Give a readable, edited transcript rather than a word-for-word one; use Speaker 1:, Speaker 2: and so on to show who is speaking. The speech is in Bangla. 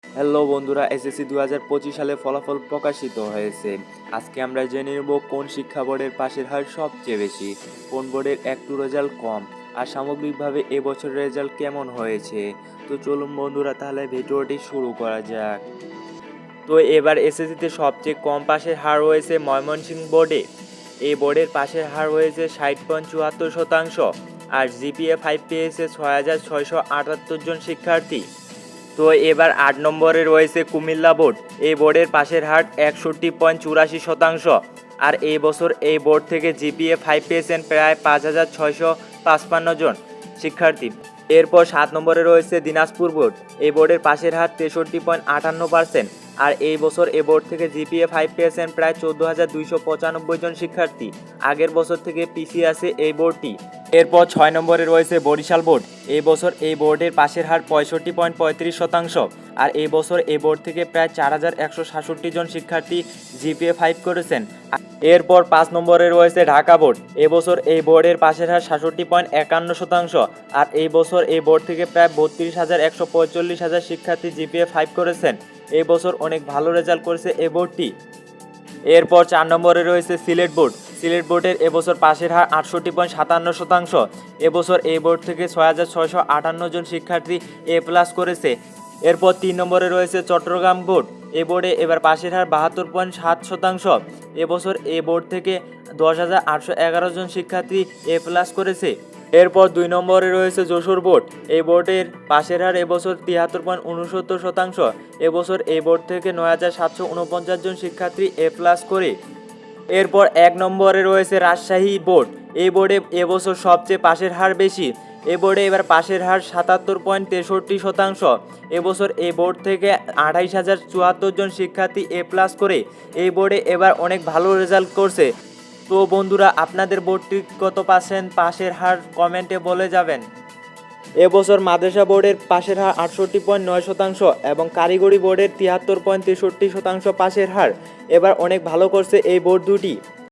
Speaker 1: হ্যালো বন্ধুরা, এসএসসি 2025 সালে ফলাফল প্রকাশিত হয়েছে। আজকে আমরা জেনে নেব কোন শিক্ষা বোর্ডের পাশের হার সবচেয়ে বেশি, কোন বোর্ডের একটু রেজাল্ট কম, আর সামগ্রিকভাবে এবছরের রেজাল্ট কেমন হয়েছে। তো চলুন বন্ধুরা, তাহলে ভিডিওটি শুরু করা যাক। তো এবার এসএসসিতে সবচেয়ে কম পাশের হার হয়েছে ময়মনসিংহ বোর্ডে। এই বোর্ডের পাশের হার হয়েছে 60.74%, আর জিপিএ 5 পেয়েছে 6,678 জন শিক্ষার্থী। তো এবার 8 নম্বরে রয়েছে কুমিল্লা বোর্ড। এই বোর্ডের পাশের হার 61.84%, আর এই বছর এই বোর্ড থেকে জিপিএ 5 পেয়েছেন প্রায় 5,655 জন শিক্ষার্থী। এরপর 7 নম্বরে রয়েছে দিনাজপুর বোর্ড। এই বোর্ডের পাশের হার 63.58%, আর এই বছর এই বোর্ড থেকে জিপিএ 5 পেয়েছেন প্রায় 14,295 জন শিক্ষার্থী। আগের বছর থেকে পিছিয়ে আছে এই বোর্ডটি। এরপর 6 নম্বরে রয়েছে বরিশাল বোর্ড। এই বছর এই বোর্ডের পাশের হার 65.35%, আর এই বছর এই বোর্ড থেকে প্রায় 4,167 জন শিক্ষার্থী জিপিএ 5 করেছেন। এরপর 5 নম্বরে রয়েছে ঢাকা বোর্ড। এবছর এই বোর্ডের পাশের হার 66.51%, আর এই বছর এই বোর্ড থেকে প্রায় 32,145 শিক্ষার্থী জিপিএ 5 করেছেন। এই বছর অনেক ভালো রেজাল্ট করেছে এই বোর্ডটি। এরপর 4 নম্বরে রয়েছে সিলেট বোর্ড। সিলেট বোর্ডের এবছর পাশের হার 68.57%। এবছর এই বোর্ড থেকে 6,658 জন শিক্ষার্থী A+ করেছে। এরপর 3 নম্বরে রয়েছে চট্টগ্রাম বোর্ড। এই বোর্ডে এবার পাশের হার 72.7%। এবছর এই বোর্ড থেকে 10,811 জন শিক্ষার্থী A+ করেছে। এরপর 2 নম্বরে রয়েছে যশোর বোর্ড। এই বোর্ডের পাশের হার এবছর 73.69%। এবছর এই বোর্ড থেকে 9,749 জন শিক্ষার্থী A+ করে। এরপর 1 নম্বরে রয়েছে রাজশাহী বোর্ড। এই বোর্ডে এবছর সবচেয়ে পাশের হার বেশি। এই বোর্ডে এবার পাশের হার 77.63%। এবছর এই বোর্ড থেকে 28,074 জন শিক্ষার্থী A+ করে এই বোর্ডে এবার অনেক ভালো রেজাল্ট করছে। তো বন্ধুরা, আপনাদের বোর্ডটি কত পার্সেন্ট পাশের হার কমেন্টে বলে যাবেন। এবছর মাদ্রাসা বোর্ডের পাশের হার 68.9% এবং কারিগরি বোর্ডের 73.63% পাশের হার। এবার অনেক ভালো করছে এই বোর্ড দুটি।